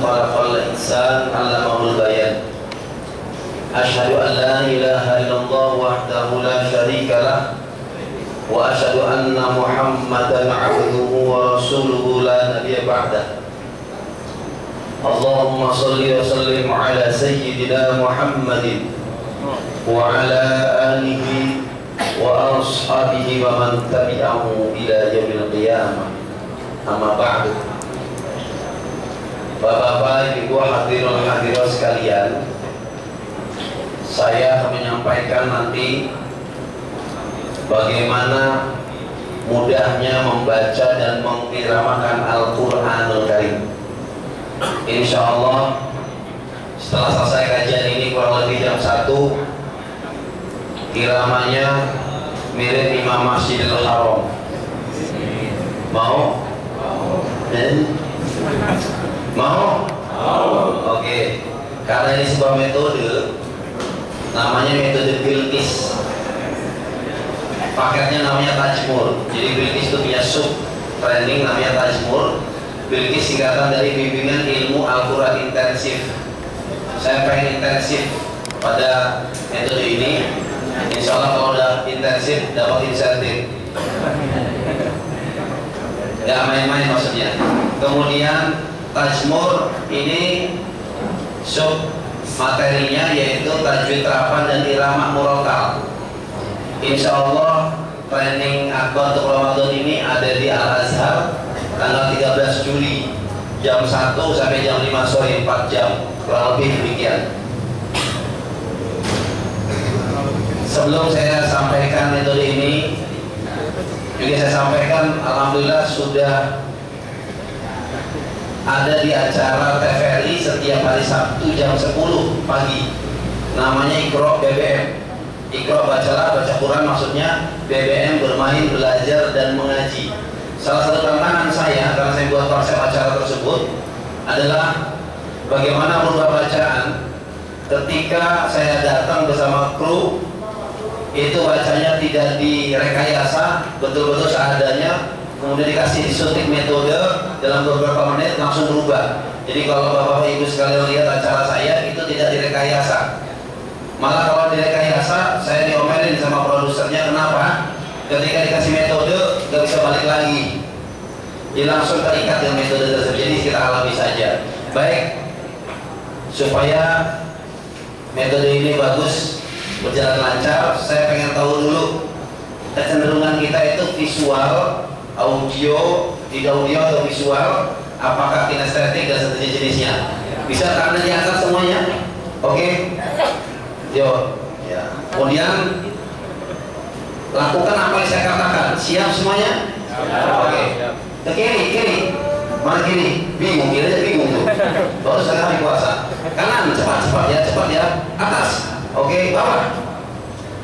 خلق الإنسان علمه البيان أشهد أن لا إله إلا الله وحده لا شريك له وأشهد أن محمدا عبده ورسوله لا نبي بعده اللهم صل وسلم على سيدنا محمد وعلى آله وأصحابه ومن تبعه إلى يوم القيامة أما بعد. Bapak-bapak, ibu hadirin hadirat sekalian, saya akan menyampaikan nanti bagaimana mudahnya membaca dan mengiramakan Al-Quranul Karim. Insya Allah setelah selesai kajian ini kurang lebih jam 1, iramanya mirip Imam Masjidil Haram. Mau? Mau? Oke. Karena ini sebuah metode, namanya metode Bilqis. Paketnya namanya Tajmur. Jadi Bilqis itu punya sub training namanya Tajmur. Bilqis singkatan dari bimbingan ilmu Al-Quran intensif. Saya pengen intensif pada metode ini. Insya Allah kalau udah intensif dapat insentif. Gak main-main maksudnya. Kemudian Tajmur ini sub materinya yaitu tajwid terapan dan irama murotal. Insya Allah training akbar untuk Ramadan ini ada di Al-Azhar tanggal 13 Juli jam 1 sampai jam 5 sore, 4 jam kurang lebih demikian. Sebelum saya sampaikan metode ini juga saya sampaikan alhamdulillah sudah ada di acara TVRI setiap hari Sabtu jam 10 pagi, namanya Iqra BBM. Iqra bacalah, baca Quran maksudnya, BBM bermain, belajar dan mengaji. Salah satu tantangan saya karena saya buat konsep acara tersebut adalah bagaimana merubah bacaan ketika saya datang bersama kru, itu bacanya tidak direkayasa, betul-betul seadanya, kemudian dikasih disuntik metode dalam beberapa menit langsung berubah. Jadi kalau bapak ibu sekalian lihat acara saya itu tidak direkayasa, malah kalau direkayasa saya diomelin sama produsernya. Kenapa? Ketika dikasih metode nggak bisa balik lagi, jadi langsung terikat dengan metode tersebut. Jadi kita alami saja. Baik, supaya metode ini bagus, berjalan lancar, saya pengen tahu dulu kecenderungan kita itu visual, audio, tidak audio atau visual, apakah kinestetik dan sejenis-jenisnya. Bisa karena diangkat semuanya? Oke? Yo, ya. Kemudian lakukan apa yang saya katakan. Siap semuanya? Oke. Ke kiri. Mana kiri? Bingung, kiri aja bingung tuh. Baru saya hari puasa. Kanan, cepat ya. Atas. Oke, bawah.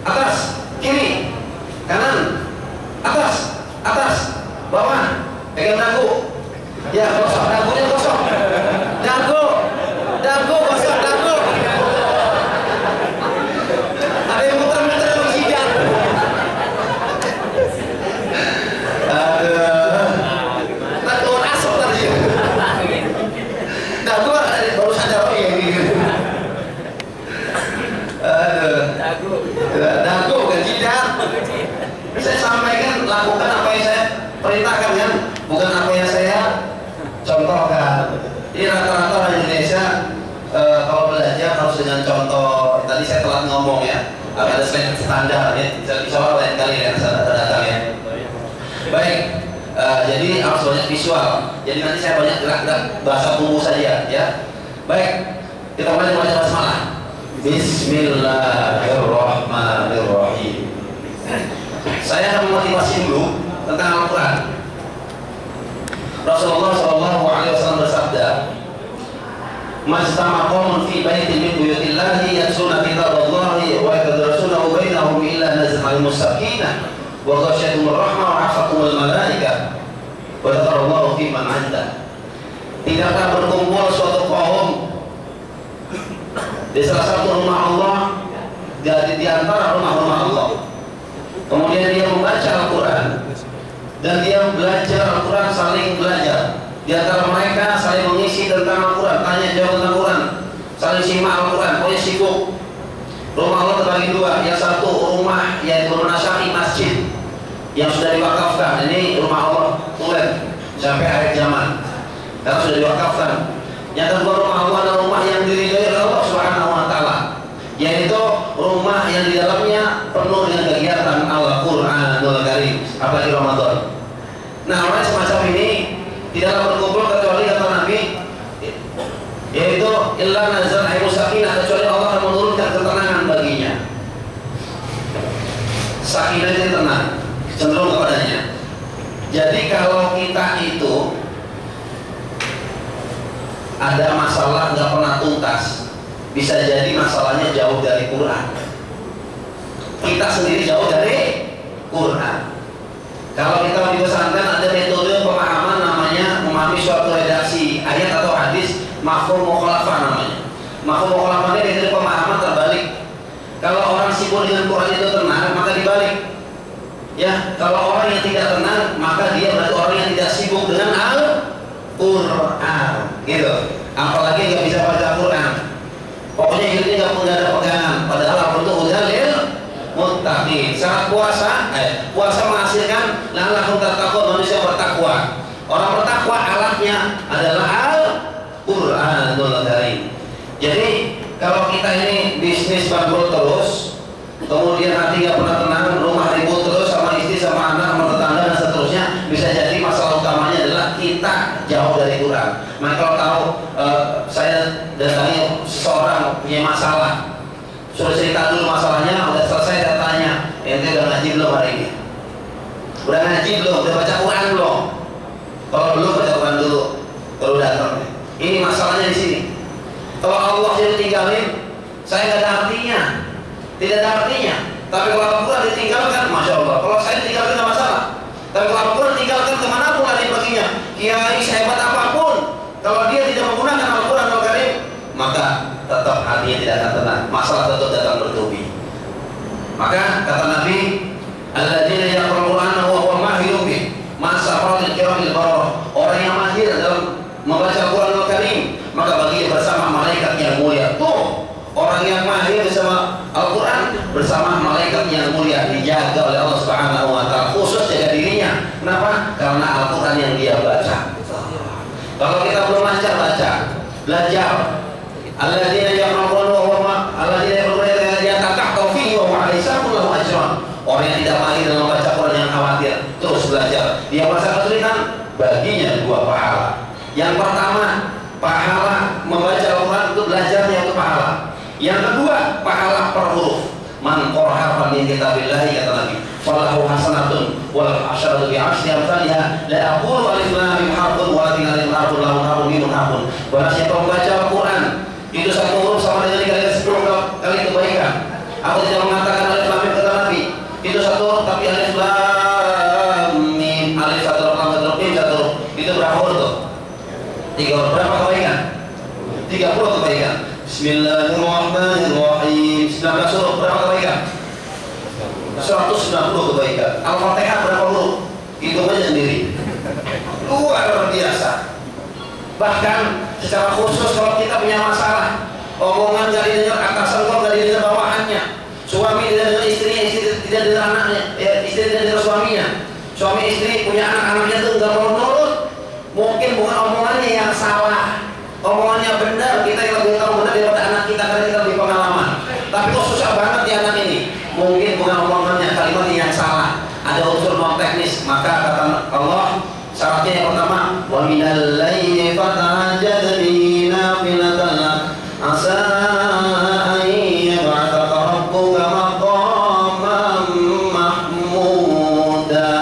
Atas, kiri. Kanan. Atas. Bawah, pegang dagu. Ya, kosong, dagunya kosong. Dagu kosong, dagu. Ada yang muter-muter di jidat. Aduh. Tak keluar asap tadi. Dagu baru sadar oh iya gitu. Aduh. Dagu ke jidat. Saya sampaikan lakukan apa yang saya perintahkan kan, bukan apa yang saya contohkan. Jadi rata-rata orang Indonesia kalau belajar harus dengan contoh. Tadi saya telah ngomong ya, ada slide standar ya, bisa lain kali ya datang ya. Baik, jadi harus banyak visual. Jadi nanti saya banyak gerak-gerak bahasa tubuh saja ya. Baik, kita mulai baca basmalah. Bismillahirrahmanirrahim. Saya akan memotivasi dulu tentang Al-Quran. Rasulullah SAW bersabda, "Majtama qaumun fi baitin min buyutillahi yatluna kitaballahi wa yatadarasunahu bainahum illa nazala alaihim sakinah wa ghashiyatuhum rahmah wa hafathumul malaikah wa dzakarallahu fi man 'indah." Tidaklah berkumpul suatu kaum di salah satu rumah Allah, di antara rumah-rumah Allah, kemudian dia membaca Al-Quran dan dia belajar Al-Quran, saling belajar di antara mereka, saling mengisi tentang Al-Quran, menyimak Al-Quran, pokoknya sibuk. Rumah Allah terbagi dua. Yang satu rumah yang menasyari masjid yang sudah diwakafkan. Ini rumah Allah tulen sampai akhir zaman karena sudah diwakafkan. Yang kedua rumah Allah adalah rumah yang diridhoi oleh Allah Subhanahu wa taala, yaitu rumah yang di dalamnya penuh dengan kegiatan Al-Qur'anul Karim, apalagi Ramadan. Nah, orang semacam ini tidaklah berkumpul kecuali kata Nabi, yaitu illa nazal aimu sakinah, kecuali Allah akan menurunkan ketenangan baginya. Sakinah itu tenang, cenderung kepadanya. Jadi kalau kita itu ada masalah nggak pernah tuntas, bisa jadi masalahnya jauh dari Quran. Kita sendiri jauh dari Quran. Kalau kita di pesantren ada metode pemahaman namanya memahami suatu redaksi ayat atau hadis, mafhum mukhalafah namanya. Mafhum mukhalafah ini metode pemahaman terbalik. Kalau orang sibuk dengan Quran itu tenang, maka dibalik. Ya, kalau orang yang tidak tenang, maka dia berarti orang yang tidak sibuk dengan Al-Quran, gitu. Apalagi nggak bisa baca Quran. Pokoknya hidupnya nggak ada pegangan. Padahal Al-Quran itu hudalil muttaqin. Saat puasa, puasa menghasilkan la'allakum tattaqun, manusia bertakwa. Orang bertakwa alatnya adalah Al-Qur'anul Karim. Jadi kalau kita ini bisnis bangkrut terus, kemudian hati nggak pernah tenang, rumah ribut terus sama istri, sama anak, sama tetangga dan seterusnya, bisa jadi masalah utamanya adalah kita jauh dari Quran. Maka kalau tahu saya datangi seseorang punya masalah, suruh cerita dulu masalahnya, udah selesai datanya, ente udah ngaji belum hari ini? Udah ngaji belum? Udah baca Quran belum? Kalau belum, baca Quran dulu, baru datang. Ini masalahnya di sini. Kalau Allah yang tinggalin, saya nggak ada artinya, tidak ada artinya. Tapi kalau Al-Quran ditinggalkan, masya Allah. Kalau saya tinggalkan nggak masalah. Tapi kalau Al-Quran tinggalkan kemana pun lari perginya, kiai sehebat apapun, kalau dia tidak menggunakan Al-Quran Al-Karim, maka tetap hatinya tidak akan tenang. Masalah tetap datang bertubi. Maka kata Nabi, alladzina yaqra'ul Qur'ana wa huwa mahirun bih, masa fadil kiramil bararah. Orang yang mahir dalam membaca Al-Quran Al-Karim, maka baginya bersama malaikat yang mulia. Tuh, orang yang mahir bersama Al-Quran bersama malaikat yang mulia, dijaga oleh Allah Subhanahu wa taala, khusus jaga dirinya. Kenapa? Karena Al-Quran yang dia baca. Kalau kita belum lancar baca, belajar, alladzina yaqra'una wa hum alladzina yaqra'una fihi wa huwa laysa lahu ajrun. Orang yang tidak mahir dalam membaca Quran yang khawatir, terus belajar. Dia merasa kesulitan, baginya 2 pahala. Yang pertama, pahala membaca Al-Quran itu belajarnya itu pahala. Yang kedua, pahala per huruf. Man qara'a harfan min kitabillahi, kata Nabi, falahu hasanatun wal asyaratu bi asyri amsalha. La aqulu alif lam mim harfun walakin alif harfun lam harfun mim harfun. Barang siapa membaca Al-Quran itu 1 huruf sama dengan dikali 10 kali kebaikan. Aku tidak mengatakan alif lam mim, kata Nabi, itu 1 huruf, tapi alif lam mim, alif 1 huruf, lam 1 huruf, mim 1 huruf. Itu berapa huruf tuh? 3 huruf. Berapa kebaikan? 30 kebaikan. Bismillahirrahmanirrahim. 19 huruf, berapa kebaikan? 190 kebaikan. Al-Fatihah berapa huruf? Hitung aja sendiri. Luar biasa. Bahkan secara khusus kalau kita punya masalah, omongan gak didengar atasan, kok gak didengar bawahannya, suami tidak dengar istrinya, istri tidak dengar anaknya, istri tidak dengar suaminya, suami istri punya anak-anaknya itu gak mau nurut. Mungkin bukan omongannya yang salah, omongannya benar, kita yang lebih tahu benar daripada anak kita karena kita lebih pengalaman. Tapi kok susah banget di anak ini? Mungkin bukan omongannya, kalimatnya yang salah, ada unsur non teknis. Maka kata Allah, syaratnya yang pertama, wa minal laili fatahajjad bihi nafilatan lak asa an yab'athaka rabbuka maqaman mahmuda.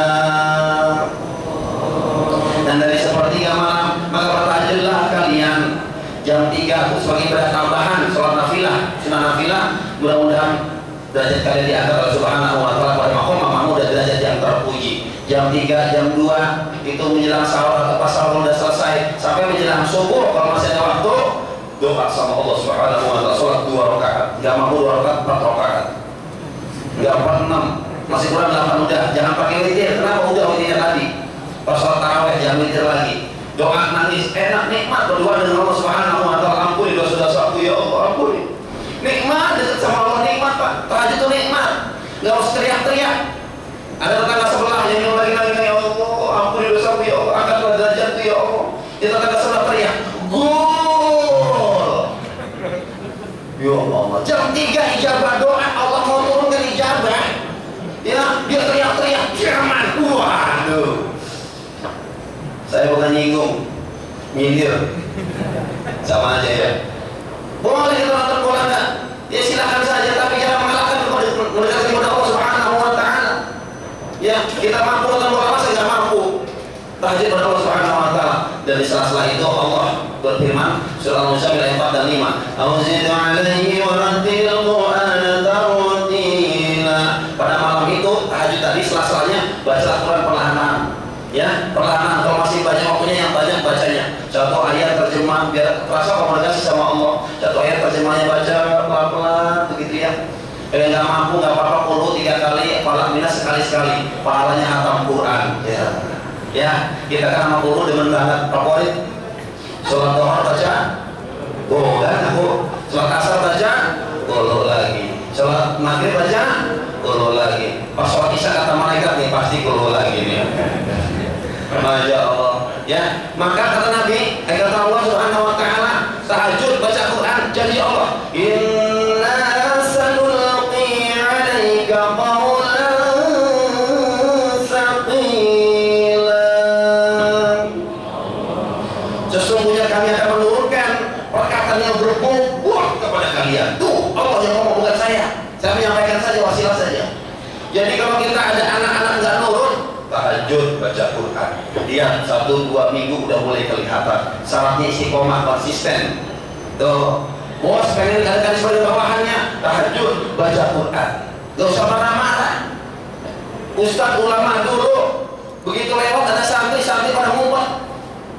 Dan dari sepertiga malam maka bertahajudlah kalian jam 3 sebagai ibadah tambahan, sholat nafilah, sunnah nafilah. Mudah-mudahan derajat kalian diangkat oleh Subhanahu wa taala pada maqam mahmud dan derajat yang terpuji. Jam 3, jam 2 itu menjelang sahur atau pas sahur sudah selesai sampai menjelang subuh, kalau masih ada waktu, doa sama Allah Subhanahu wa taala, sholat 2 rakaat. Enggak mampu 2 rakaat, 4 rakaat. Enggak 4, 6, masih kurang 8 udah. Jangan pakai witir. Kenapa? Udah witirnya tadi. Pas sholat tarawih jangan witir lagi. Doa nangis, enak, nikmat berdoa dengan Allah Subhanahu wa taala. Ampuni dosa-dosaku ya Allah, ampuni Ada tetangga sebelah yang minum lagi, ya Allah, ampuni dosaku ya Allah, angkatlah derajatku ya Allah. Di tetangga sebelah teriak, gol. Ya Allah, jam 3 ijabah doa, Allah mau turunkan ijabah. Ya, dia teriak-teriak, Jerman. Waduh. Saya bukan nyinggung, nyindir. Sama aja ya. Boleh kita nonton bola enggak? Ya silakan saja, tapi jangan mengalahkan mendekati kepada Allah Subhanahu wa taala. Ya, kita mampu nonton bola, masa enggak mampu? Tahajud kepada Allah Subhanahu wa taala. Dan di sela-sela itu Allah berfirman, surah Al-Muzammil ayat 4 dan 5. Auzidu 'alaihi wa rattilil Qur'ana tartila. Pada malam itu tahajud tadi sela-selanya baca Al-Qur'an perlahan. Ya, perlahan, kalau masih banyak waktunya yang banyak bacanya. Satu ayat terjemah biar terasa komunikasi sama Allah. Satu ayat terjemahnya baca pelan-pelan begitu ya. Kalau nggak mampu nggak apa-apa, qul 3 kali, falaq minas sekali-sekali. Pahalanya hatam Quran. Ya. Ya, kita kan sama qul demen banget. Favorit. Sholat duha baca, kan aku. Sholat asar baca, qul lagi. Sholat maghrib baca, qul lagi. Pas sholat isya kata malaikat nih pasti qul lagi nih. Masya Allah. Ya, maka kata Nabi, kata Allah Subhanahu wa taala, tahajud baca Quran, janji Allah, inna sanulqi 'alaika qawlan tsaqila. Sesungguhnya kami akan menurunkan perkataan yang berbobot kepada kalian. Tuh, Allah yang ngomong, bukan saya. Saya menyampaikan saja, wasilah saja. Jadi kalau kita ada anak-anak nggak nurut, tahajud baca Quran. Dia 1-2 minggu udah mulai kelihatan. Syaratnya istiqomah, konsisten. Tuh, bos pengen kalian sebagai bawahannya, tahajud baca Quran. Gak usah marah-marah. Ustadz ulama dulu begitu lewat ada santri pada ngumpet,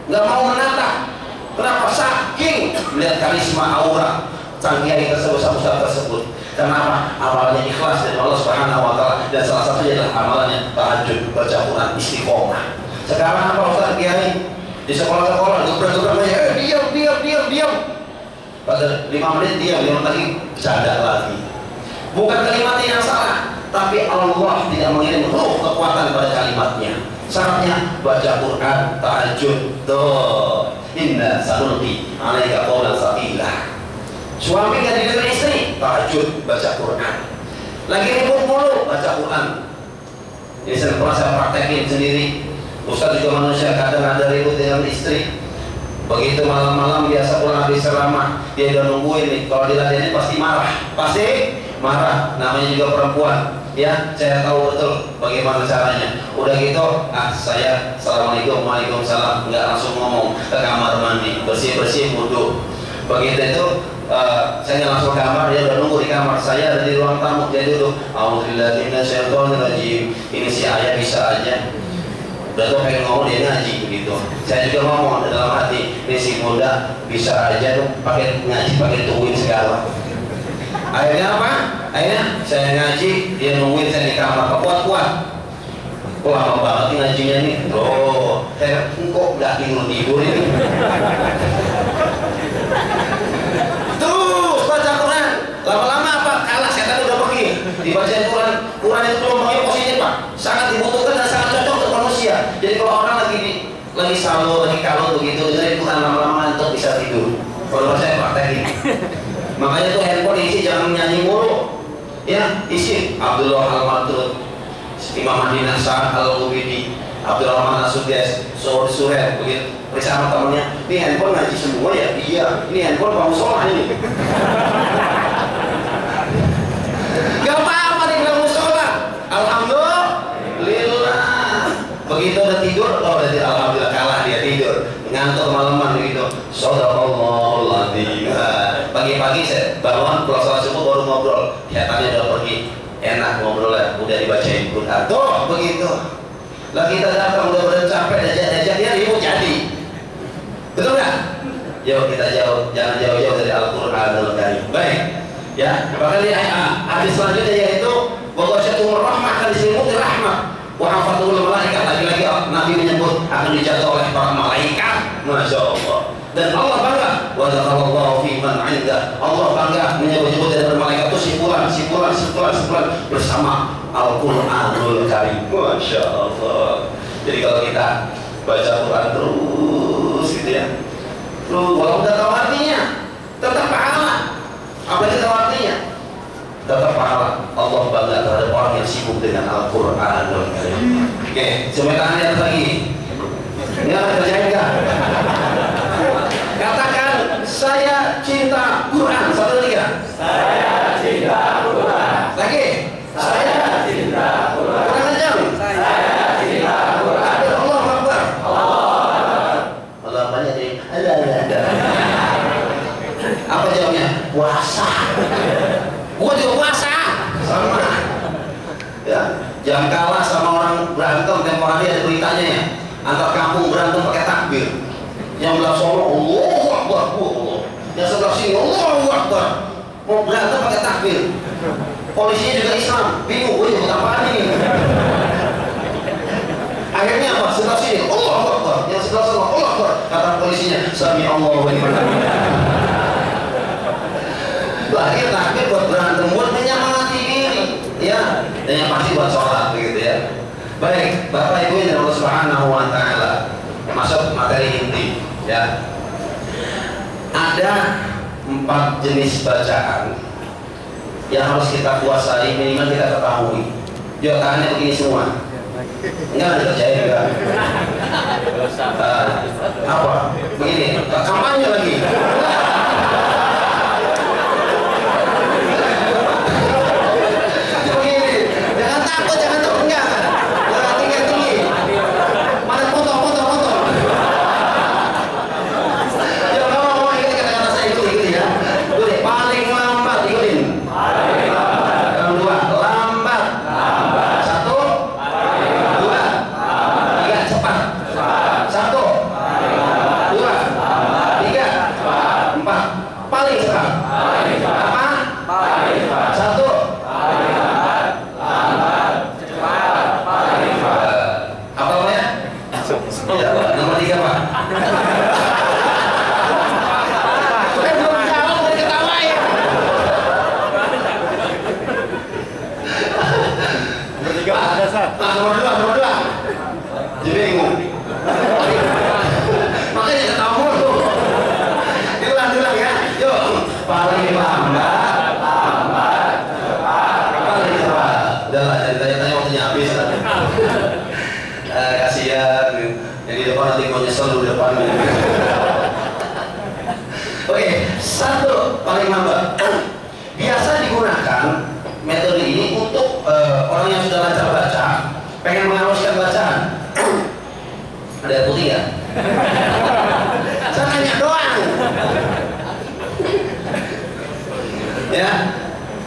nggak mau menatap. Kenapa? Saking melihat karisma aura sang kiai tersebut, sang ustadz tersebut. Kenapa? Amalannya ikhlas dari Allah Subhanahu wa taala, dan salah satunya adalah amalannya tahajud baca Quran, istiqomah. Sekarang apa Ustaz Kiai? Di sekolah-sekolah gebrak-gebrak aja, diam. Pada 5 menit diam, 5 menit lagi bercanda lagi. Bukan kalimatnya yang salah, tapi Allah tidak mengirim ruh kekuatan pada kalimatnya. Syaratnya baca Quran, tahajud. Tuh, inna sanulqi 'alaika qawlan tsaqila. Suami nggak didengar istri, tahajud baca Quran. Lagi ribut mulu, baca Quran. Ini pernah saya praktekin sendiri. Ustaz juga manusia, kadang ada ribut dengan istri. Begitu malam-malam biasa pulang habis ceramah, dia udah nungguin nih. Kalau diladenin pasti marah. Namanya juga perempuan. Ya, saya tahu betul bagaimana caranya. Udah gitu, saya assalamualaikum, waalaikumsalam, nggak langsung ngomong, ke kamar mandi, bersih-bersih, wudu. Begitu itu saya nggak langsung ke kamar, dia udah nunggu di kamar. Saya ada di ruang tamu, dia duduk. Alhamdulillah, ini si ayah bisa aja. Udah tuh pengen ngomong, dia ngaji begitu. Saya juga ngomong dalam hati, ini si muda bisa aja tuh pakai ngaji, pakai tungguin segala. Akhirnya apa? Akhirnya saya ngaji, dia nungguin saya di kamar. Kuat-kuat. Lama banget nih ngajinya nih. Loh, saya kok nggak tidur ini. Terus baca Quran. Lama-lama apa? Kalah, setan udah pergi. Dibaca Quran itu kelompoknya positif Pak. Sangat dibutuhkan dan sangat cocok untuk manusia. Jadi kalau orang lagi salo, lagi kalut begitu, dengerin Quran lama-lama ngantuk bisa tidur. Kalau saya praktekin. Makanya tuh handphone isi jangan nyanyi mulu. Ya, isi Abdullah Al-Madrud, Imam Madinah Sa'ad Al-Ubidi, Abdurrahman As-Sudais, Suher, begitu. Periksa sama temennya, ini handphone ngaji semua ya? Iya, ini handphone kamu sholat ini. Gak apa-apa nih kamu sholat. Alhamdulillah. Begitu udah tidur, oh udah tidur, alhamdulillah kalah dia tidur. Ngantuk malaman begitu. Shadaqallahul adzim. Pagi-pagi saya bangun, pulang sholat subuh baru ngobrol. Kelihatannya udah pergi. Enak ngobrol ya, udah dibacain Quran. Tuh begitu. Lah kita datang udah badan capek, dajak dia ribut jadi. Betul nggak? Yuk kita jauh, jangan jauh-jauh dari Al-Qur'anul Karim. Baik. Ya, maka di hadis selanjutnya yaitu bahwa syatul rahmah akan diselimuti rahmat. Wa hafatul malaikat, lagi-lagi Nabi menyebut akan dijaga oleh para malaikat. Masya Allah. Dan Allah bangga, wa dzakarallahu fi man 'inda. Allah bangga menyebut dari malaikat itu simpulan bersama Al-Quranul Karim. Masya Allah. Jadi kalau kita baca Quran terus gitu ya, terus walaupun udah tahu artinya, tetap pahala. Apalagi tahu artinya, tetap pahala. Allah bangga terhadap orang yang sibuk dengan Al-Quranul Karim. Oke, coba tangan lihat lagi. Ini apa kerjain enggak? Katakan, saya cinta Quran. 1, 2, 3. Saya cinta Quran. Lagi. Saya cinta Quran. Kurang ajar. Saya cinta Quran. Allah Akbar. Allah. Allah banyak jadi ada. Apa jawabnya? Puasa. Gua juga puasa. Sama. Ya, jangan kalah sama orang berantem tempo hari ada beritanya ya. Antar kampung berantem pakai takbir. Yang belah sono Allahu Akbar, Allah. Yang sebelah sini Allahu Akbar. Mau berantem pakai takbir. Polisinya juga Islam, bingung, buat apaan ini? Akhirnya apa? Sebelah sini Allahu Akbar, yang sebelah sana Allahu Akbar. Kata polisinya, Sami Allahu Akbar. Akhirnya takbir buat berantem, buat menyemangati diri, ya. Dan yang pasti buat sholat, begitu ya. Baik, Bapak Ibu yang Allah Subhanahu Wa Taala, masuk materi inti, ya. Ada 4 jenis bacaan yang harus kita kuasai, minimal kita ketahui. Yuk, tangannya begini semua. Enggak ada kerjain enggak? Apa? Begini, kampanye lagi. Begini, jangan takut, jangan enggak. Jangan tinggi. Mana foto. Ya, mau ikuti kata-kata saya, ikuti ya. Ikuti, paling lambat ikutin. Yang 2, lambat. 1, 2, 3, cepat. 1, 2, 3, 4. Paling cepat. Apa? 1. Apa namanya? Ya, nomor 3 Pak. Belum jawab udah ketawain. Nomor 2. Jadi bingung. Makanya ketawa mulu. Diulang ya. Yuk, paling lambat. Paling cepat. Udah lah, tanya waktunya habis. Kasihan. Yang di depan nanti mau nyesel dulu depan. Oke, 1 paling lambat. Biasa digunakan metode ini untuk orang yang sudah lancar baca, pengen menghaluskan bacaan. Ada air putih ya? Saya tanya doang. Ya,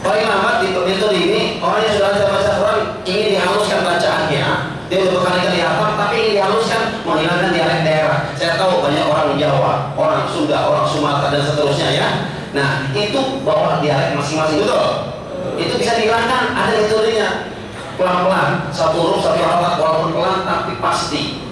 paling lambat di metode ini orang yang sudah lancar baca Quran ingin dihaluskan bacaannya. Dia udah berkali-kali hafal, tapi ingin dihaluskan, menghilangkan dialek daerah. Saya tahu banyak orang Jawa, orang Sunda, orang Sumatera dan seterusnya ya. Nah, itu bawa dialek masing-masing, betul? Itu bisa dihilangkan, ada metodenya. Pelan-pelan, 1 huruf 1 harokat, walaupun pelan tapi pasti.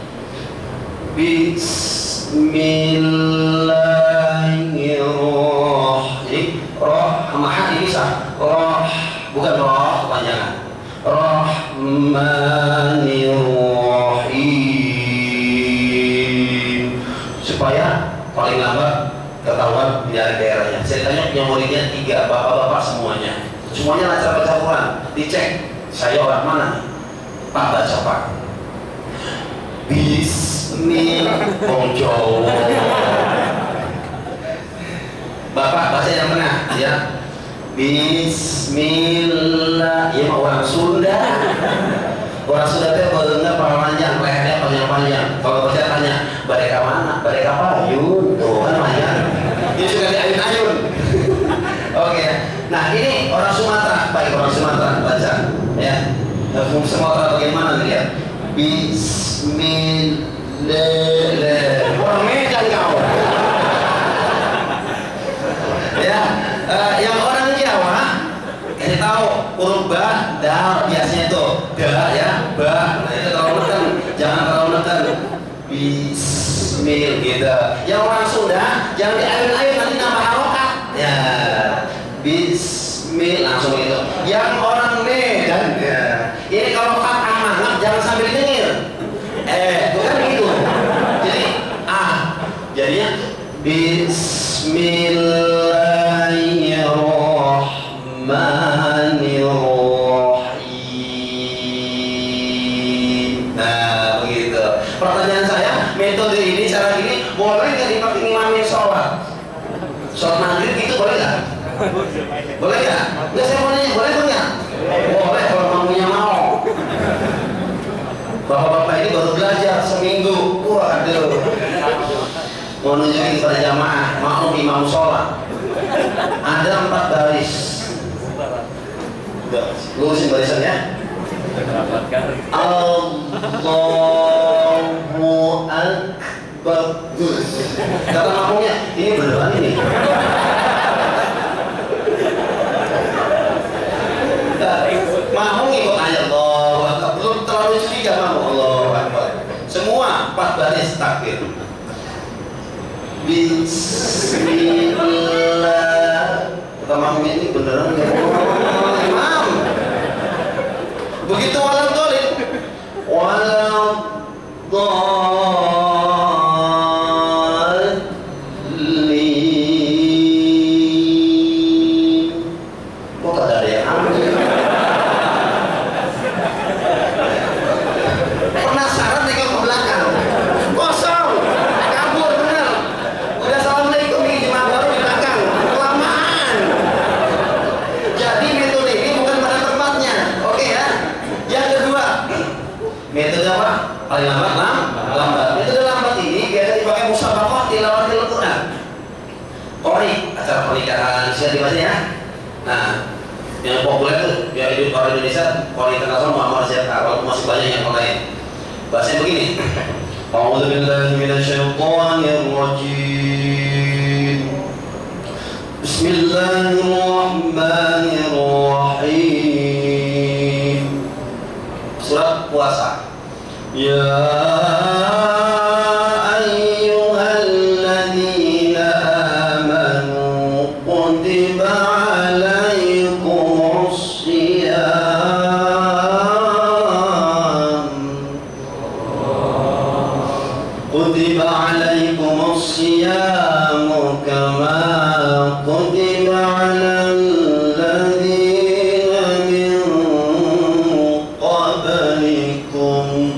Bismillahirrahmanirrahim. Roh sama ha bisa. Roh bukan roh kepanjangan. Rahmanirrahim. Supaya paling lambat ketahuan dari daerahnya. Saya tanya yang muridnya 3, bapak-bapak semuanya lancar baca Quran. Dicek, saya orang mana? Pak baca Pak. Bismillah. Jawa. Bapak baca yang benar ya. Bismillah. Ya mau orang Sunda. Orang Sunda teh bener panjang, lehernya panjang-panjang. Kalau baca tanya, badai mana? Badai payun. Tuh kan banyak. Dia suka diayun-ayun. Oke. Nah ini orang Sumatera, baik orang Sumatera baca ya. Sumatera bagaimana nih ya? Bismillah. Orang Medan kau. Ya, yang orang Jawa kasih tahu huruf ba, dal biasanya tuh da ya, ba. Nah itu terlalu neken, jangan terlalu neken. Bismillah gitu. Yang orang Sunda jangan diayun-ayun nanti nambah harokat. Ya, Bismillah langsung gitu. Yang orang Medan ya, Bismillahirrahmanirrahim. Nah, begitu. Pertanyaan saya, metode ini, cara ini boleh nggak dipakai imamin sholat? Sholat maghrib itu boleh nggak? Boleh nggak? Nggak, saya mau nanya, boleh nggak? Boleh kalau mamunya mau. Bapak-bapak ini baru belajar seminggu. Waduh. Mau nunjukin pada jamaah, mau imam sholat. Ada 4 baris. Lurusin barisannya. Allahu Akbar. Kata makmumnya, ini beneran ini. Makmum ikut aja Allahu Akbar. Belum terlalu curiga makmum. Allahu Akbar. Semua 4 baris takbir. Bismillah. Kata makmumnya, ini beneran ya? Imam. Begitu walau dolim, walau dolim. Kok tak ada yang ambil? Penasaran mereka ke belakang, kosong, kabur bener. Udah assalamualaikum nih jemaah baru di belakang, kelamaan. Jadi metode ini bukan pada tempatnya, oke ya? Yang kedua, metode apa? Paling lambat. Metode lambat ini biasa dipakai musabaqah tilawatil Quran. Qori, acara pernikahan bisa dibaca ya. Nah, yang populer tuh biar hidup orang Indonesia, Qori internasional Muhammad Zeta, walaupun masih banyak yang lain. Bahasanya begini. A'udzubillahi minasyaitonirrajim. Bismillahirrahmanirrahim. Surat puasa. Ya ayyuhalladzina amanu kutiba alaikumus syiyam. Kutiba alaikumus syiyam kama kutiba alal ladzina min qablikum.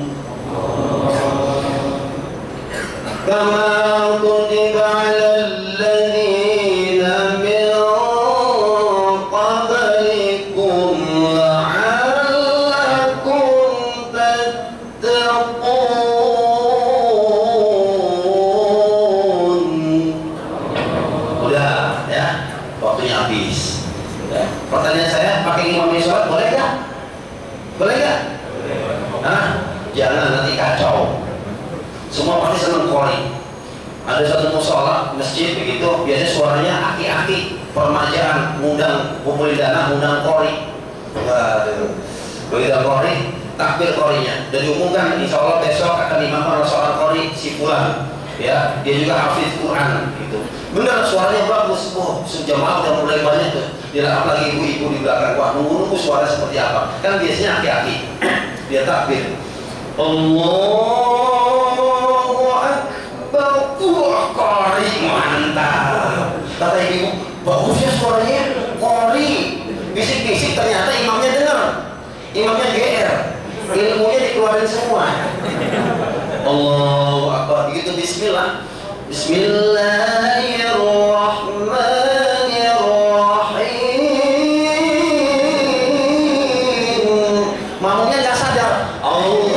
كما كتب على الذين من قبلكم لعلكم تتقون. Udah ya, waktunya habis. Pertanyaan saya, pakai imam sholat boleh nggak? Boleh nggak? Hah? Jangan, nanti kacau. Semua pasti senang Qori. Ada satu musola masjid begitu, biasanya suaranya aki-aki, permajaan, ngundang kumpulin dana, ngundang Qori. Waduh, begitu Qori, takbir Qorinya. Dan diumumkan, insya Allah besok akan imamkan seorang Qori si Fulan. Ya, dia juga hafiz Quran gitu. Benar, suaranya bagus. Oh, sejamaah udah mulai banyak tuh. Tidak apalagi ibu-ibu di belakang. Wah, nunggu suara seperti apa? Kan biasanya aki-aki. Dia takbir. Allahu Akbar. Qori, mantap. Kata ibu, bagusnya suaranya Qori. Bisik-bisik ternyata imamnya dengar. Imamnya GR. Ilmunya dikeluarin semua. Allahu Akbar. Begitu bismillah. Bismillahirrahmanirrahim. Makmumnya nggak sadar. Allah.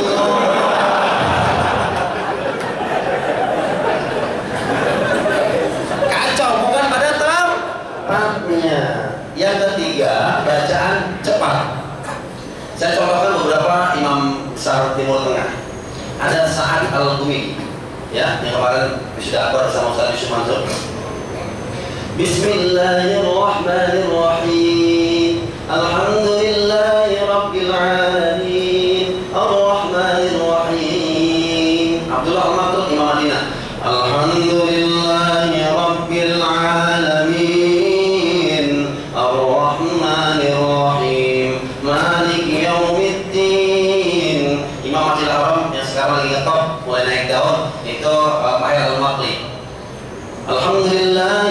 Kacau, bukan pada tempatnya. Yang ketiga, bacaan cepat. Saya contohkan beberapa imam besar Timur Tengah. Ada Sa'ad Al-Gumi, ya, yang kemarin sudah akbar bersama Ustaz Yusuf Mansur. Bismillahirrahmanirrahim. Alhamdulillahi Rabbil Alamin. Ar-Rahmanirrahim. Abdullah Al-Maktul, Imam Madinah. Alhamdulillahi Rabbil Alamin. Ar-Rahmanirrahim. Malik Yaumiddin. Imam Masjidil Haram yang sekarang lagi ngetop, mulai naik daun, itu Mahir Al-Makli. Alhamdulillah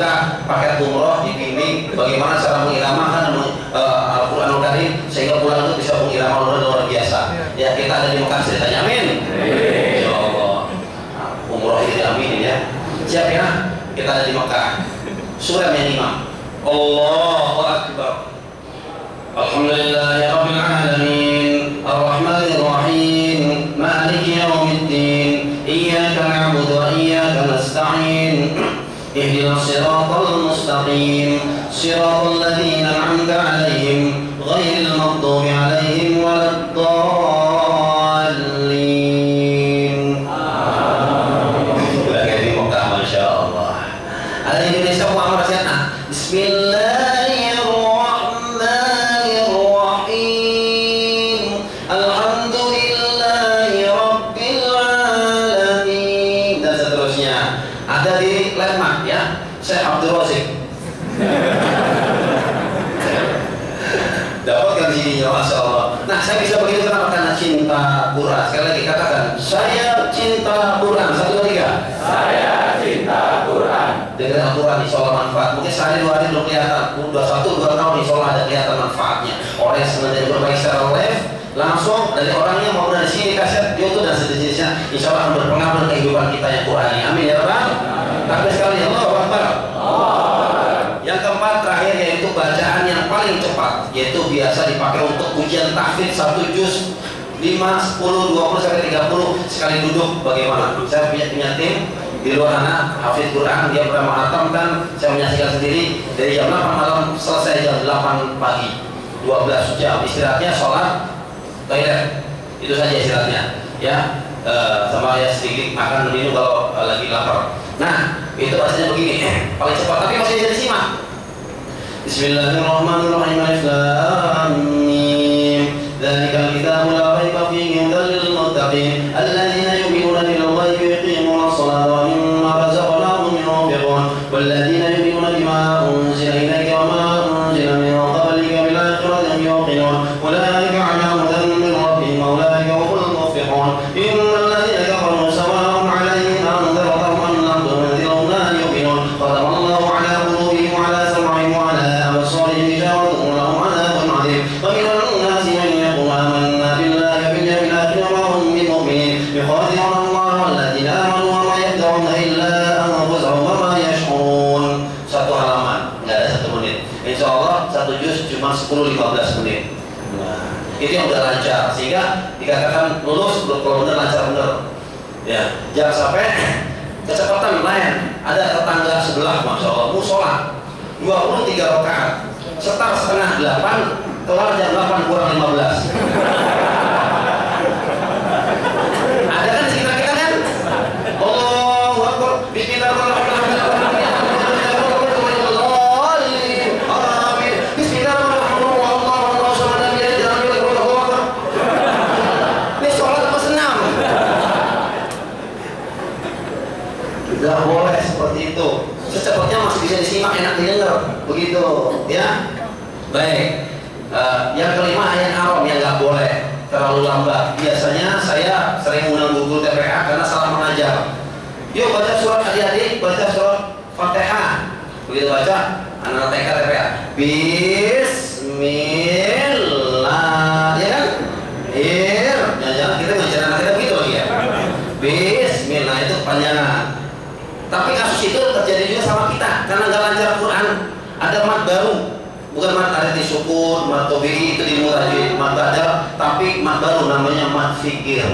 membuka paket umroh, dibimbing bagaimana cara mengiramakan Al-Quranul Karim sehingga pulang itu bisa mengirama luar biasa. Ya, kita ada di Mekah ceritanya, amin. Ya Allah, umroh ini diaminin ya. Siap ya, kita ada di Mekah. Surah yang 5. Allahu Akbar. Alhamdulillahirabbil alamin, arrahmanir rahim, maliki yaumiddin, iyyaka na'budu wa iyyaka nasta'in. Ihdinas siratal mustaqim, siratal ladzina an'amta 'alaihim, ghairil maghdubi 'alaihim waladdallin. Amin. Lagi di Mekah, masya Allah. Ada Indonesia mau amal siapa? Bismillahirrahmanirrahim. Alhamdulillahirabbil alamin. Dan seterusnya. Ada di Landmark ya, Syekh Abdul Razik. Dapatkan sini, masya Allah. Nah, saya bisa begitu kenapa? Karena cinta Quran. Sekali lagi katakan, saya cinta Quran. 1, 2, 3. Saya cinta Quran. Dengan Al-Quran insya Allah manfaat. Mungkin sehari 2 hari belum kelihatan. 1-2 tahun insya Allah ada kelihatan manfaatnya. Orang yang sengaja berbaik secara live langsung dari orangnya mau dari sini kaset YouTube dan sejenisnya, insya Allah akan berpengaruh kehidupan kita yang Qurani. Amin ya Rabbal. Tapi sekali Allahu Akbar. Yang keempat terakhir yaitu bacaan yang paling cepat, yaitu biasa dipakai untuk ujian tahfidz 1 juz 5, 10, 20 sampai 30 sekali duduk. Bagaimana? Saya punya tim di luar sana, hafidz Quran, dia pernah menghatamkan, saya menyaksikan sendiri dari jam 8 malam selesai jam 8 pagi, 12 jam. Istirahatnya sholat, toilet, itu saja istirahatnya ya. Sama ya sedikit makan minum kalau lagi lapar. Nah, itu bahasanya begini, paling cepat tapi masih bisa disimak. Bismillahirrahmanirrahim. Alif lam mim. Dzalikal kitabu la raiba fihi hudan lil muttaqin alladzina yu'minuna bil ghaibi wa yuqimuna as-salata wa mimma razaqnahum yunfiqun walladzina yu'minuna bima unzila ilayka wa ma unzila min qablika bil akhirati hum yuqinun ulaika 'ala hudan min rabbihim wa ulaika humul muflihun. Innal ladzina kafaru sawa'un 'alaihim anzartahum am lam tunzirhum la yu'minun. Khatamallahu 'ala qulubihim wa 'ala sam'ihim wa 'ala absarihim ghishawatun wa lahum 'adhabun 'adzim. Wa minan nasi man yaqulu amanna billahi wa bil yawmil akhir wa ma hum bimu'minin yukhadi'una Allah walladzina amanu wa ma yakhda'una illa anfusahum wa ma yash'urun. 1 halaman, enggak ada 1 menit. Insyaallah 1 juz cuma 10-15 menit. Nah, itu yang udah lancar sehingga dikatakan lulus kalau benar lancar benar. Ya, jangan sampai kecepatan lain. Ada tetangga sebelah, masya Allah, musola 23 rakaat, setar setengah 8, kelar jam 8 kurang 15. Ada kan sekitar kita kan? Allahu Akbar. Bismillahirrahmanirrahim. Tidak boleh seperti itu. Secepatnya masih bisa disimak, enak didengar. Begitu, ya. Baik. Yang kelima ayat haram yang nggak boleh terlalu lambat. Biasanya saya sering undang Google TPA karena salah mengajar. Yuk baca surat adik-adik, baca surat Fatihah. Begitu baca, anak TK TPA. Bismillah, ya kan? Jangan-jangan kita ngajar anak kita begitu lagi ya. Bismillah itu panjangan. Tapi kasus itu terjadi juga sama kita karena nggak lancar Quran. Ada mat baru, bukan mat arti syukur, mat tobi'i itu di mutajwid, mat badal, tapi mat baru namanya mat fikir.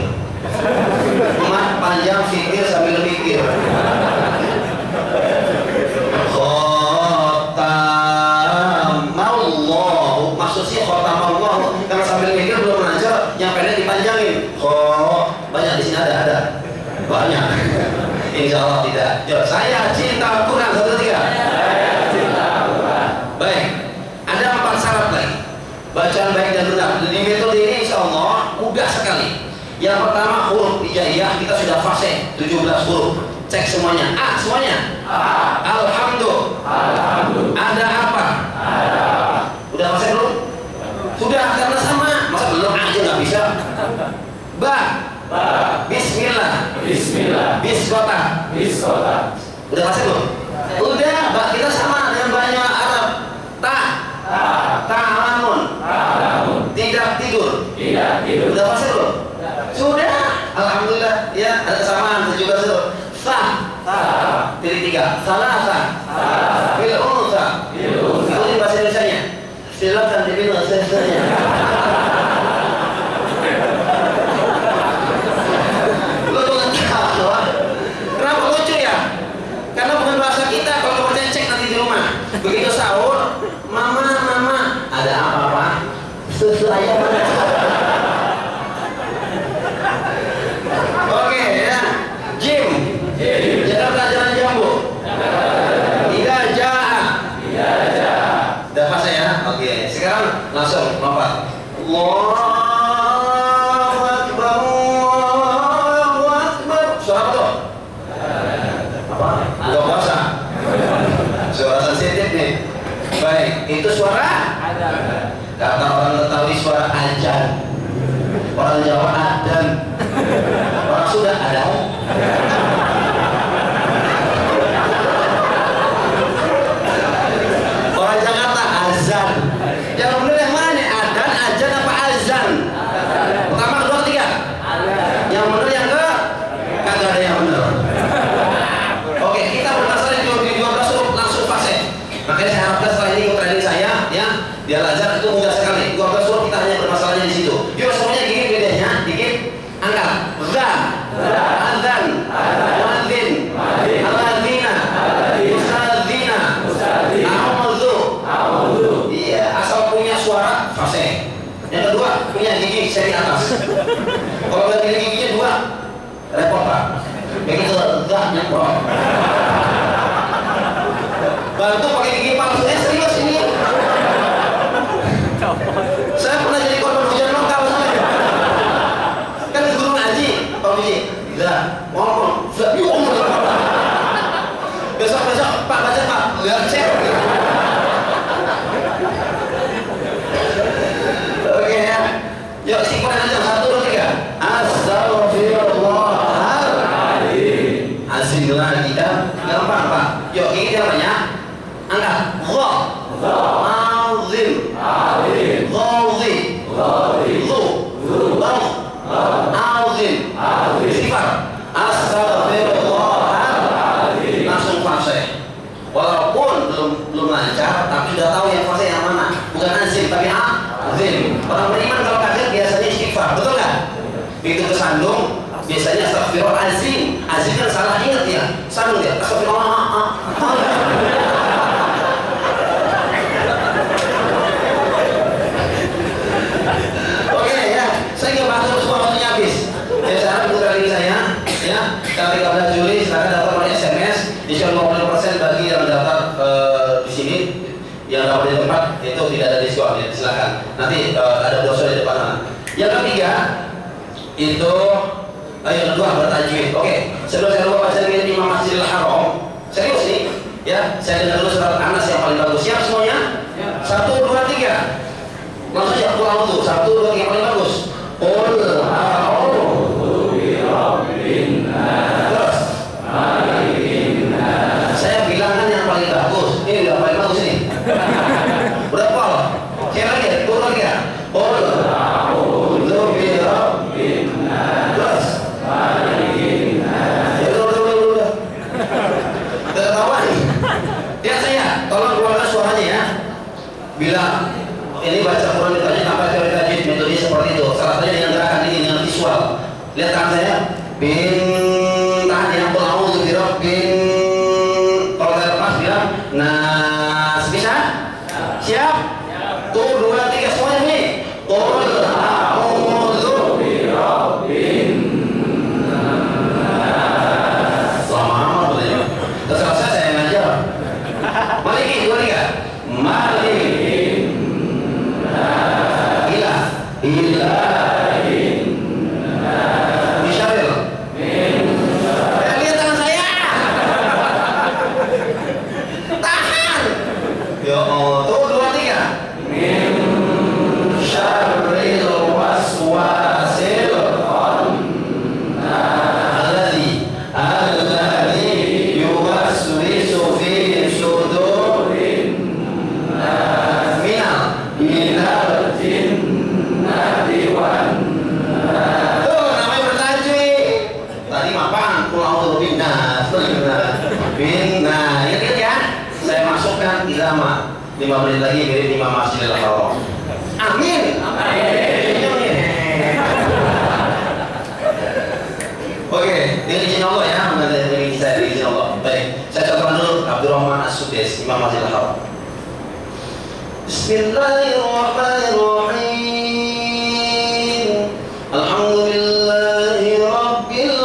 Mat panjang fikir sambil mikir. Khotamallahu, maksudnya khotamallahu karena sambil mikir belum lancar, yang pendek dipanjangin. Banyak di sini ada banyak. Insya Allah tidak. Yo, saya cinta Quran 1, 2, 3. Saya cinta Quran. Baik. Ada 4 syarat lagi. Bacaan baik dan benar. Di metode ini insya Allah mudah sekali. Yang pertama huruf hijaiyah kita sudah fase 17 huruf. Cek semuanya. A semuanya. A. Alhamdulillah. Ada apa? Ada apa? Udah fase belum? Sudah karena sama. Masa belum aja nggak bisa? Ba. Bismillah. Bismillah. Biskota. Biskota. Udah fase belum? Udah. Ba kita sensornya. Lu tuh ketawa. Kenapa lucu ya? Karena bukan bahasa kita. Kalau kamu percaya cek nanti di rumah. Begitu sahur, mama, ada apa Pak? Susu ayam. Oke ya, Jim. Jaga pelajaran jambu. Tiga jahat. Udah pas ya? Oke. Sekarang langsung lompat. Allahu Akbar, Allahu Akbar. Suara apa tuh? Apa? Buka puasa. Suara sensitif nih. Baik, itu suara. Kata orang Betawi suara ajan. Orang Jawa adan. Orang Sunda adau. Orang Jakarta azan. Yang benar yang mana nih? Adan, ajan apa azan? Pertama, kedua, ketiga. Yang benar yang ke? Kagak ada yang benar. Oke, kita berdasarkan di 12 huruf langsung fase. Makanya saya harapkan setelah ini ikut training saya, ya, di Al-Azhar itu mudah sekali. 12 huruf kita hanya bermasalahnya di situ. Yuk semuanya gini bedanya, dikit, angkat. Za, azan, muadzin, al-adzina, ustadzina, a'udzu. Iya, asal punya suara fase. Yang kedua, punya gigi seri atas. Kalau nggak pilih giginya dua, repot Pak. Begitu za nyemprot. Bantu pakai gigi palsu. Serius ini. Saya pernah jadi korban hujan lokal soalnya. Kan guru ngaji, Pak Uji. Za, ngomong. Besok Pak baca Pak. Lihat cek. Oke ya. Yuk simpan aja 1, 2, 3. Astagfirullahaladzim. Azim lagi kan? Gampang Pak. Yuk ini namanya. Angkat. Gha. Azim. Ghazi. Zu. Azim. Sifat. Astagfirullahaladzim. Langsung fase. Walaupun belum lancar, tapi sudah tahu yang fase yang mana. Bukan azim, tapi azim. Orang beriman kalau kaget biasanya istighfar, betul nggak? Begitu kesandung, biasanya astagfirullahaladzim. Azim kan salah ingat ya. Sandung ya. Astagfirullah. Oke ya, saya nggak bahas terus waktunya habis. Ya saya harap ikut lagi saya. Ya, tanggal 13 Juli silakan daftar melalui SMS. Diskon 50% bagi yang daftar di sini. Yang dapat di tempat itu tidak ada diskon ya, silakan. Nanti ada brosur di depan sana. Yang ketiga itu yang kedua bertajwid. Oke, sebelum saya lupa baca ini Imam Masjidil Haram. Serius nih, ya. Saya dengar dulu surat Anas yang paling bagus. Siap semuanya? 1, 2, 3. Langsung ya pulang tuh. 1, 2, 3 paling bagus. Qul a'udzu birabbin nas. Saya bilang kan yang paling bagus. Ini udah paling bagus ini. Udah pol. Sekali lagi, turun lagi ya. Qul a'udzu birabbin nas. Ya udah. Ketahuan. Lihat saya, tolong keluarkan suaranya ya. Bilang ini baca Quran ditanya apa teori tajwid, metode seperti itu. Salah satunya dengan gerakan ini, dengan visual. Lihat tangan saya. Bin tahan yang a'udzu birabbin. Kalau saya lepas bilang nas. Bisa? Siap? Tuh 2, 3 semuanya nih. Qul a'udzu birabbin nas. Lama amat boleh. Terserah saya yang ngajar. Maliki 2, 3. Malikin. Misyaril. Lihat tangan saya. Tahan. Ya Allah. Tuh 2, 3. Min syarril waswasil alladzi yuwaswisu fi sudurin minal jinnati wan nas. Tuh namanya bertajwid. Tadi mapan pulau binnas. Binnas. Ingat ya? Saya masukkan irama 5 menit lagi mirip Imam Masjidil Haram. Amin. Amin. Oke, dengan izin Allah ya, dengan izin Allah. Baik, saya contohkan dulu Abdurrahman As-Sudais, Imam Masjidil Haram. Bismillahirrahmanirrahim. Alhamdulillahi Rabbil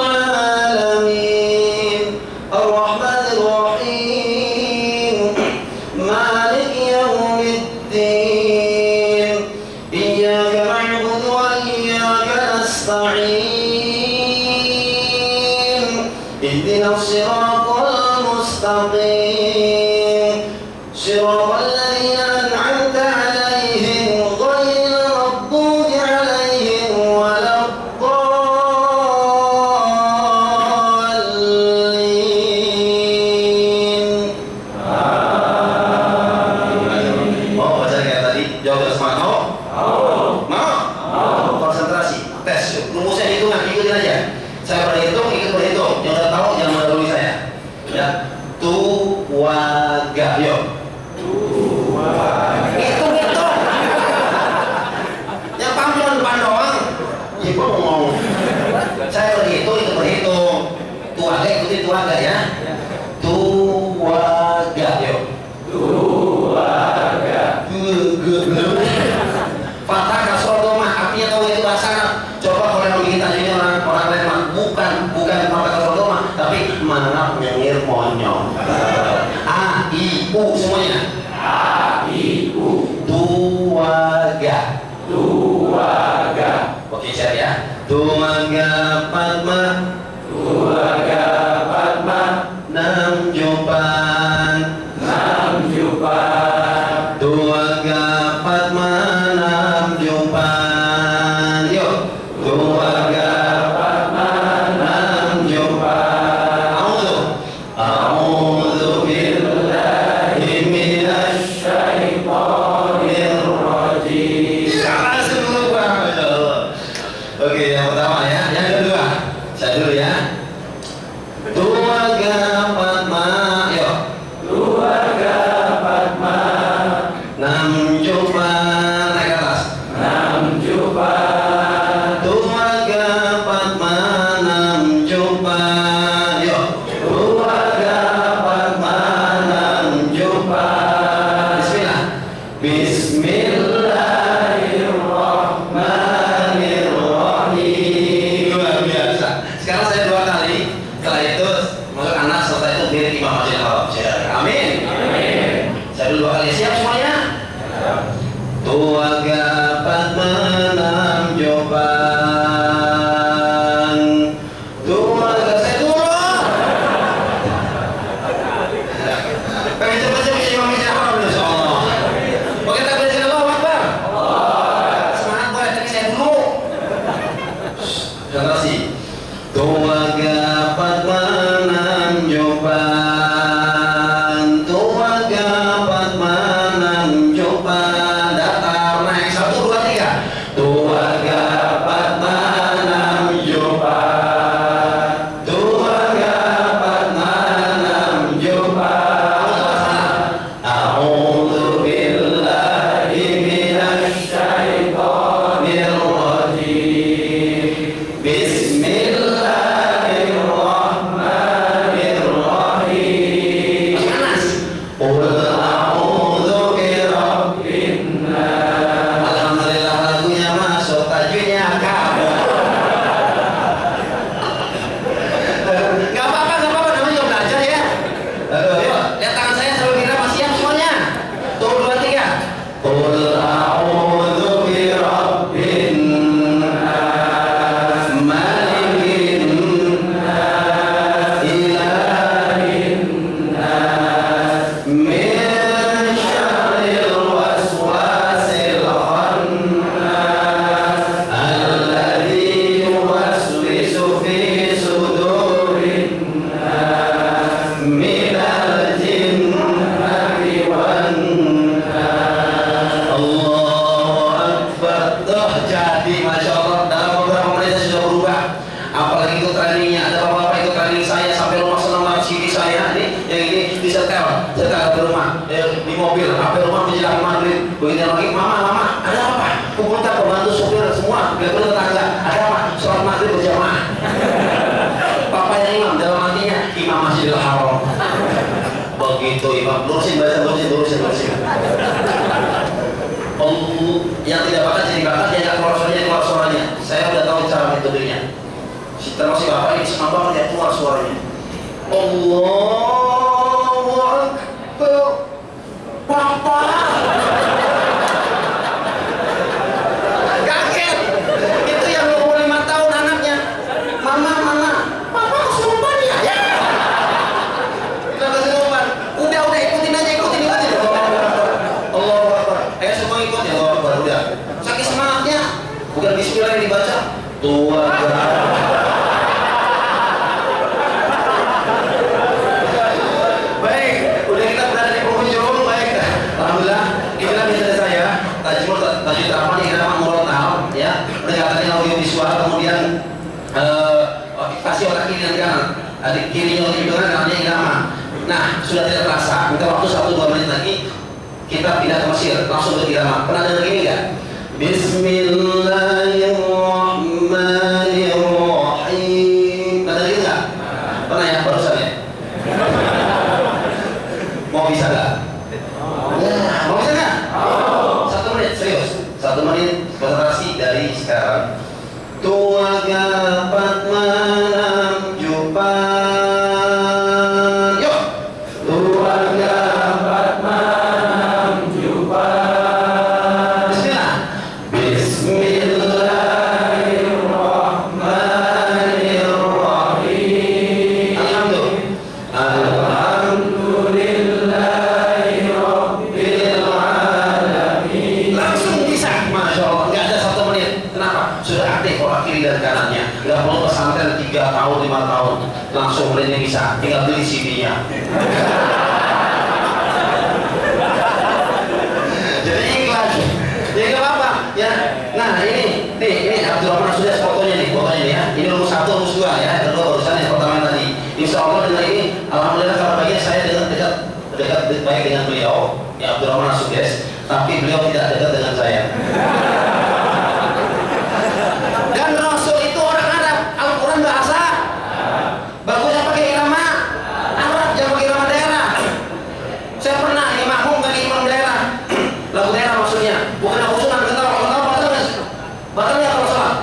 Alamin. Ar-Rahmanir Rahim. Malik Yawmiddin. Iyyaka na'budu wa iyyaka nasta'in. Ihdinas siratal mustaqim. Siratal ladzina an'amta 'alaihim ghairil maghdubi 'alaihim waladdallin. Mau baca kayak tadi? Jawab dengan semangat. Mau? Konsentrasi. Tes. Rumusnya hitungan, ikutin aja. Saya berhitung, ikut berhitung. Yang udah tahu jangan mendahului saya. Ya. Tuwaga. Yuk. Hitung. Yang paham cuma depan doang. Ibu mau. Saya berhitung, ikut berhitung. Tuwaga, ikutin tuwaga ya. Tuwaga. Yuk. Fathah kasroh domah, artinya tahu itu bahasa Arab. Coba kalau yang bikin tadi orang lain mah bukan fathah kasroh domah, tapi manap nyengir monyong. A, I, U semuanya. A, I, U. Tuwaga. Oke, share ya. Tuwaga Padma. Nam Jupan. Tuwaga Padma Nam Jupan. Yuk. Tuwaga Padma Nam Jupan. A'udzu billahi minasy syaithanir rajim. Oke, yang pertama ya. Yang kedua, saya dulu ya. Tuwaga Padma. Yuk. Nam Jupan. Naik ke atas. Tuwaga Padma Nam Jupan. Yuk. Tuwaga Padma Nam Jupan. Bismillahirrahmanirrahim. Luar biasa. Sekarang saya dua kali. Setelah itu masuk anak, setelah itu milik Imam Masjidil Haram. Amin. Saya dulu dua kali. Siap semuanya? Tuwaga Padma Nam Jupan. Tuwaga, saya dulu. Pengen cepet-cepet Imam Masjidil Haram, insyaallah. Oke, kita belajar Allahu Akbar. Semangat boleh, tapi saya dulu. Konsentrasi. Tuwaga Padma Nam Jupan. Tuwaga Padma Nam Jupan. Datar, naik 1, 2, 3. Tuwaga Padma Nam Jupan. Tuwaga Padma Nam Jupan. A'udzu billahi minasy syaithanir rajim. Bismillahirrahmanirrahim. Panas. Qul a'udzu birabbin nas. Alhamdulillah lagunya masuk, tajwidnya kamu. Gak apa-apa, namanya juga belajar ya. Yuk, lihat tangan saya sambil kira masih siap semuanya. Tuh, 2, 3. Qul a'udzu birabbin nas, malikin nas, ilahin nas, min syarril waswasil khannas, alladzi yuwaswisu fi sudurin nas, minal jinnati wan nas. Allahu Akbar. Tuh, jadi Masya Allah dalam beberapa menit sudah berubah. Apalagi itu trainingnya, ada bapak-bapak ikut training saya sampai rumah senang CD saya nih, yang ini disetel di rumah, di mobil, sampai rumah menjelang maghrib. Begitu lagi, mama, ada apa? pembantu supir semua, betul tetangga. Ada apa? Sholat maghrib berjamaah. Papanya imam dalam hatinya imam Masjidil Haram. Begitu imam lurusin baca lurusin. Yang tidak bakat jadi bakat, dia nggak keluar suaranya. Saya udah tahu cara metodenya. Termasuk bapak ini senang banget ya keluar suaranya. Allahu Akbar. Papa. Kaget. Itu yang 25 tahun anaknya. Mama. Papa kesurupan ya? Ya. Kita kesurupan. Udah ikutin aja. Allahu Akbar. Ayo semua ikut ya. Allahu Akbar. Udah. Saking semangatnya. Bukan bismillah yang dibaca. Tuhan. Tajwid Rahman yang nama murotal ya, pendekatan audiovisual, kemudian kasih otak kiri dan kanan, adik kirinya lebih kanan, kanannya irama. Nah, sudah tidak terasa, mungkin waktu 1-2 menit lagi kita pindah ke Mesir, langsung ke irama. Pernah dengar gini nggak? Bismillahirrahmanirrahim. Pernah dengar gini nggak? Pernah ya, barusan ya? Mau bisa nggak? Ya, mau bisa nggak? 1 menit, serius. 1 menit konsentrasi dari sekarang. Tua gapat manam jupan. Yuk. Tua gapat manam jupan. Bismillah. Bismillahirrahmanirrahim. Sudah aktif otak kiri dan kanannya, nggak perlu pesantren 3 tahun 5 tahun, langsung mulainya bisa, tinggal beli CD-nya. Jadi ikhlas, ya nggak apa-apa ya. Nah ini Abdurrahman sudah fotonya nih ya. Ini rumus 1, rumus 2 ya, kedua barusan yang pertama tadi. Insya Allah dengan ini, alhamdulillah kalau bagian saya dengan dekat baik dengan beliau, ya Abdurrahman Sugdes, tapi beliau tidak dekat dengan saya. Dan Rasul itu orang Arab, Al-Quran bahasa bagusnya pakai irama Arab, jangan pakai irama daerah. Saya pernah makmum pakai irama daerah, lagu daerah maksudnya, bukan aku sunat ketawa batal ya kalau sholat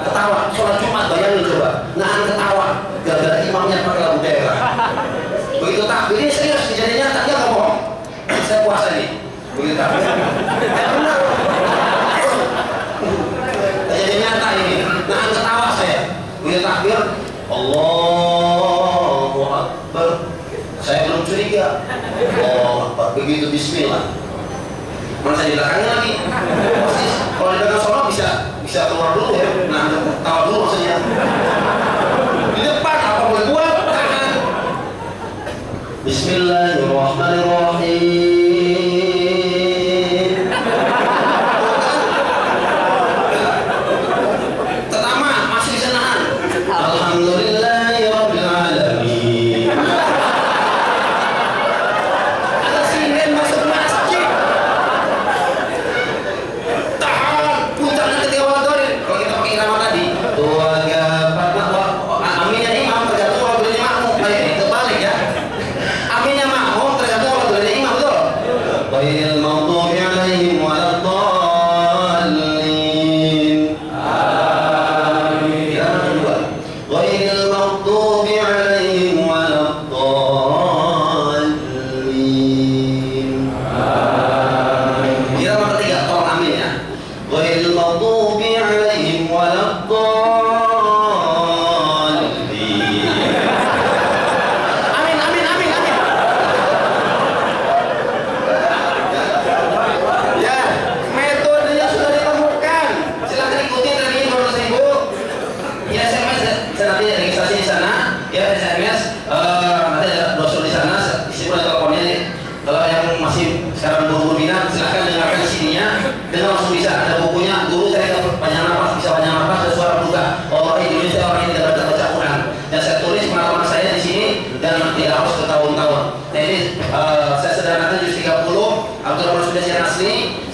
ketawa, sholat Jumat bayangin coba, nahan ketawa gara-gara imamnya pakai lagu daerah. Begitu takbir ini serius, kejadiannya tak nggak bohong. Saya puasa nih, begitu takbir. Benar. Nyata ini, nahan ketawa saya. Begitu takbir, Allahu Akbar. Saya belum curiga. Allahu Akbar. Begitu Bismillah. Mana saya di belakangnya lagi. Pasti kalau di belakang sholat bisa keluar dulu ya. Nahan ketawa dulu maksudnya. Di depan apa boleh buat? Tahan. Bismillahirrahmanirrahim.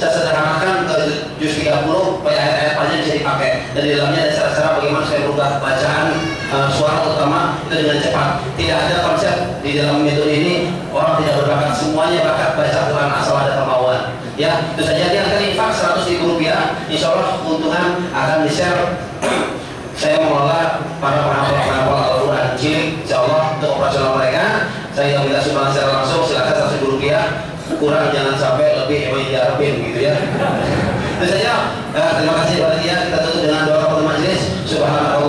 Saya sederhanakan ke juz 30 ayat-ayat dipakai, dan di dalamnya ada cara-cara bagaimana saya merubah bacaan suara utama itu dengan cepat. Tidak ada konsep di dalam metode ini orang tidak berbakat, semuanya bakat baca Quran asal ada kemauan. Ya, itu saja. Dia akan infak 100.000 rupiah, insya Allah keuntungan akan di-share. Saya mengelola para penghafal Al-Quran cilik, insya Allah untuk operasional mereka. Saya minta sumbangan secara langsung, silakan 100.000 rupiah, kurang jangan sampai lebih diharapin gitu ya. Itu saja. Terima kasih kepada dia. Kita tutup dengan doa kepada majelis. Subhanallah.